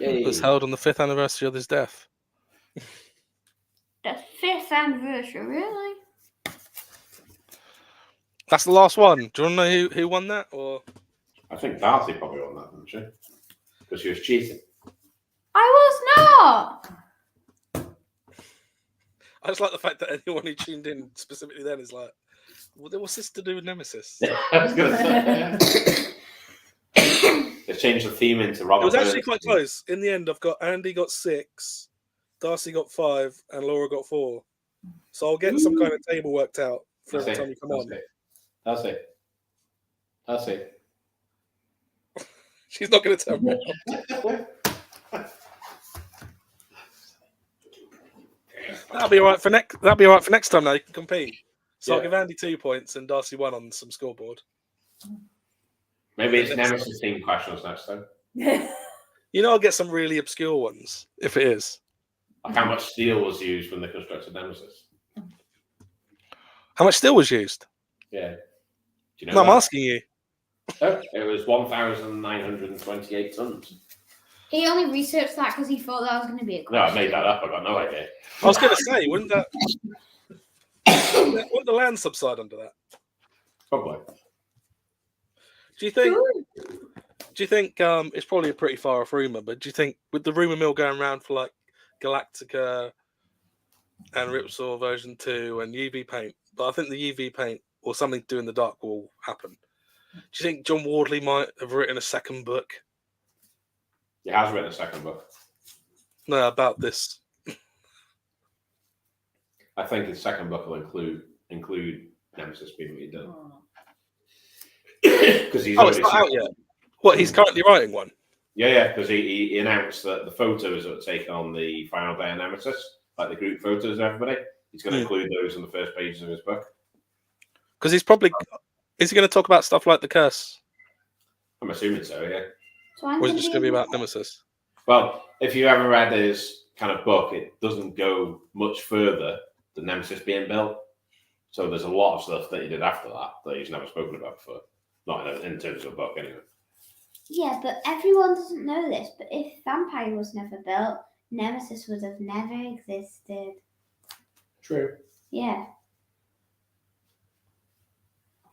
It was held on the 5th anniversary of his death. The 5th anniversary, really? That's the last one. Do you want to know who won that? Or I think Darcy probably won that, didn't she? Because she was cheating. I was not! I just like the fact that anyone who tuned in specifically then is like, what's this to do with Nemesis? I was going to say, They've changed the theme into Robert. It was actually quite close. In the end, I've got Andy got 6, Darcy got 5, and Laura got 4. So I'll get some kind of table worked out for every time you come on. That's it. She's not going to tell me. That'll be all right for next time. Now you can compete. So I'll give Andy 2 points and Darcy 1 on some scoreboard. Maybe it's Nemesis themed questions next time. I'll get some really obscure ones if it is. Like how much steel was used when they constructed Nemesis? How much steel was used? Yeah. Do you know no, I'm asking you. Oh, it was 1,928 tons. He only researched that because he thought that was going to be a question. No, I made that up. I got no idea. I was going to say, wouldn't the land subside under that? Probably. Do you think it's probably a pretty far off rumor, but do you think with the rumor mill going around for like Galactica and Ripsaw version 2 and UV paint, but I think the UV paint or something to do in the dark will happen. Do you think John Wardley might have written a second book? He has written a second book. No, about this. I think his second book will include Nemesis being redone. Because he's it's not out yet. What, he's currently writing one? Yeah, because he announced that the photos that were taken on the final day of Nemesis, like the group photos of everybody, he's going to include those on the first pages of his book. Because he's probably... Is he going to talk about stuff like the curse? I'm assuming so, yeah. Or is it just going to be about Nemesis? Well, if you ever read his kind of book, it doesn't go much further than Nemesis being built. So there's a lot of stuff that he did after that he's never spoken about before. Not in terms of a book, anyway. Yeah, but everyone doesn't know this. But if Vampire was never built, Nemesis would have never existed. True. Yeah.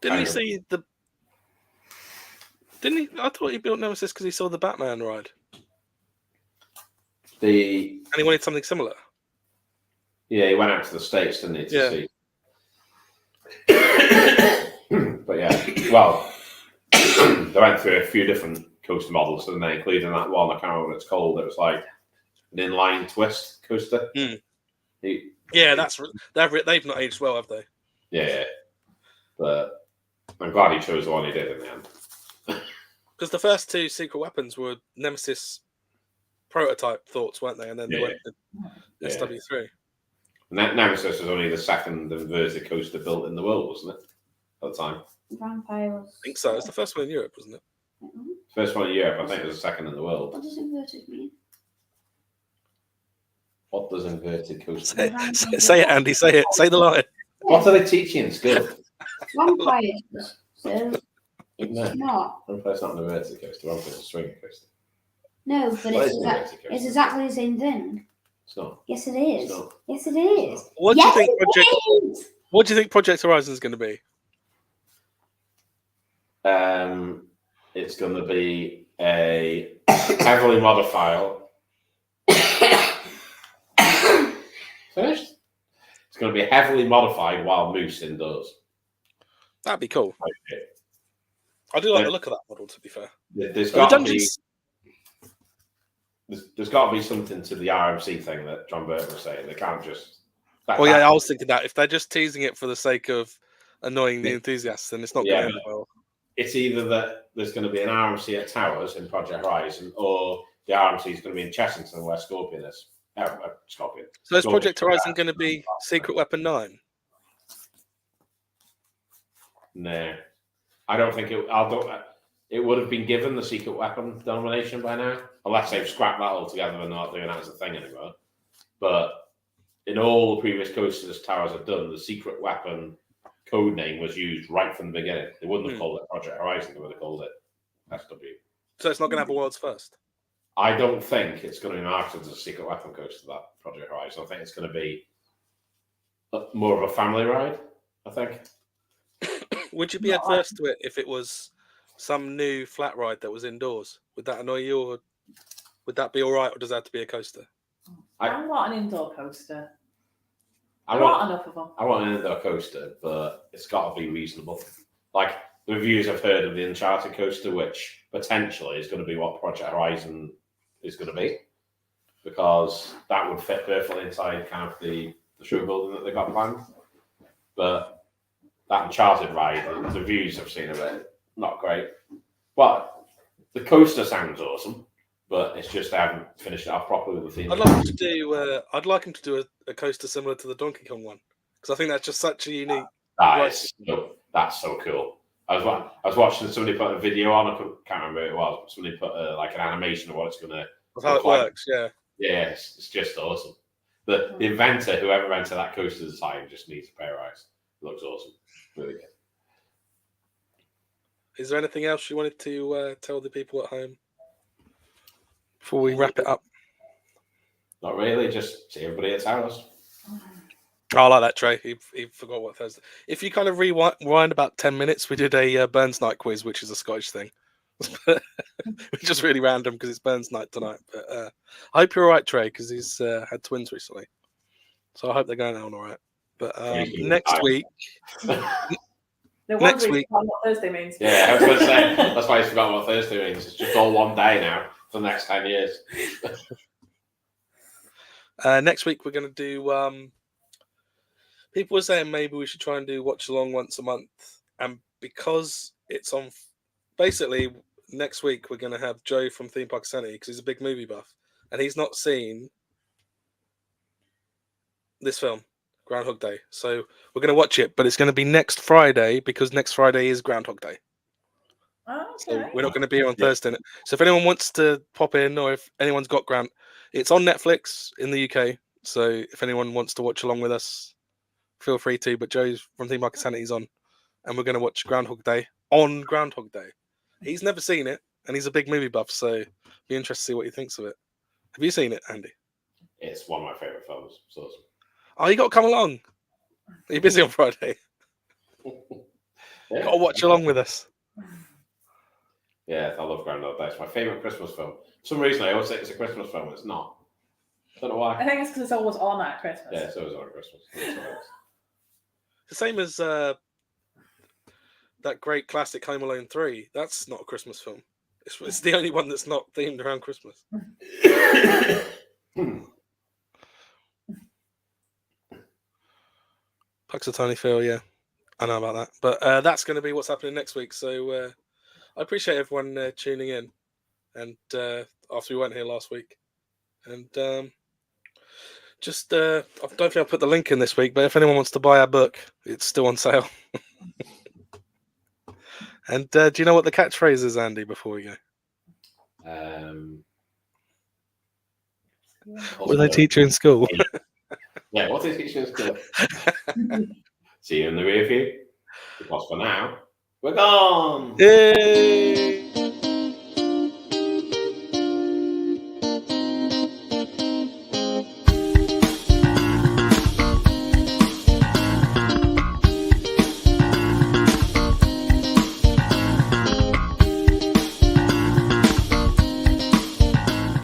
Didn't he see the... Didn't he? I thought he built Nemesis because he saw the Batman ride. And he wanted something similar. Yeah, he went out to the States, didn't he, to see. But yeah, well, they went through a few different coaster models, and they included that one. I can't remember what it's called. It was like an inline twist coaster. They've not aged well, have they? Yeah, but I'm glad he chose the one he did in the end. Because the first 2 secret weapons were Nemesis prototype thoughts, weren't they? And then they went to SW3. Nemesis was only the second inverted coaster built in the world, wasn't it? At the time. Vampire was... I think so. It's the first one in Europe, wasn't it? First one in Europe. I think it was the second in the world. What does inverted mean? What does inverted coaster mean? Say it, Andy. Say it. Say the line. What are they teaching in school? Vampire. So it's not. Vampire's not an inverted coaster. Vampire's a swinging coaster. No, but it's exactly the same thing. It's not. Yes, it is. Yes, it is. What do you think Project Horizon is going to be? It's going to be a heavily modified. Finished? It's going to be heavily modified Wild Moose indoors. That'd be cool. I do like the look of that model, to be fair. There's got to be something to the RMC thing that John Burton was saying. They can't just... I was thinking that. If they're just teasing it for the sake of annoying the enthusiasts, then it's not going to end well. it's either that there's going to be an RMC at Towers in Project Horizon, or the RMC is going to be in Chessington where Scorpion is. Scorpion. So is Project Horizon going to be Secret Weapon 9? No, I don't think it. It would have been given the Secret Weapon denomination by now, unless they've scrapped that altogether and not doing that as a thing anymore. But in all the previous coasters Towers have done, the Secret Weapon code name was used right from the beginning. They wouldn't have called it Project Horizon, they would have called it SW. So it's not going to have a World's First? I don't think it's going to be marketed as a Secret Weapon coaster, that Project Horizon. I think it's going to be more of a family ride, I think. Would you be adverse to it if it was some new flat ride that was indoors? Would that annoy you, or would that be all right, or does that have to be a coaster? I want an indoor coaster. I want enough of them. I want an indoor coaster, but it's got to be reasonable. Like the reviews I've heard of the Uncharted coaster, which potentially is going to be what Project Horizon is going to be, because that would fit perfectly inside kind of the show building that they got planned. But that Uncharted ride, the reviews I've seen of it, not great. But the coaster sounds awesome, but it's just I haven't finished it off properly with the theme. I'd like him to do a coaster similar to the Donkey Kong one, because I think that's just such a unique. That's so cool. I was watching somebody put a video on. I can't remember who it was. But somebody put like an animation of what it's gonna. Of how it works, yeah. Yeah, it's just awesome. The inventor, whoever invented that coaster design, just needs a pair of eyes. It looks awesome. Really good. Is there anything else you wanted to tell the people at home before we wrap it up? Not really. Just see everybody at Towers. Oh, I like that, Trey. He forgot what Thursday. If you kind of rewind about 10 minutes, we did a Burns Night quiz, which is a Scottish thing. Which is really random because it's Burns Night tonight. But I hope you're all right, Trey, because he's had twins recently. So I hope they're going on all right. But next week... Next week, what Thursday means. Yeah, I was going to say, that's why he's forgotten what Thursday means. It's just all one day now for the next 10 years. Next week, we're going to do... people were saying maybe we should try and do watch along once a month. And because it's on... Basically, next week, we're going to have Joe from Theme Park Sanity, because he's a big movie buff. And he's not seen this film, Groundhog Day. So we're going to watch it, but it's going to be next Friday, because next Friday is Groundhog Day. Okay. So we're not going to be here on Thursday. So if anyone wants to pop in, or if anyone's got it's on Netflix in the UK. So if anyone wants to watch along with us, feel free to. But Joe's from Theme Park Sanity is on, and we're going to watch Groundhog Day on Groundhog Day. He's never seen it, and he's a big movie buff, so be interested to see what he thinks of it. Have you seen it, Andy? It's one of my favourite films. It's awesome. Oh, you got to come along. Are you busy on Friday? Yeah. Got to watch along with us. Yeah, I love Groundhog Day. It's my favourite Christmas film. For some reason, I always think it's a Christmas film. It's not. I don't know why. I think it's because it's always on at Christmas. Yeah, it's always on at Christmas. The same as that great classic Home Alone 3. That's not a Christmas film. It's the only one that's not themed around Christmas. Puxatony Phil, yeah. I know about that. But that's going to be what's happening next week. So I appreciate everyone tuning in. And after we weren't here last week. And I don't think I'll put the link in this week, but if anyone wants to buy our book, it's still on sale. And do you know what the catchphrase is, Andy, before we go? What do they teach you in school? Yeah, what do they teach you in school? See you in the rear view. Because for now, we're gone! Yay!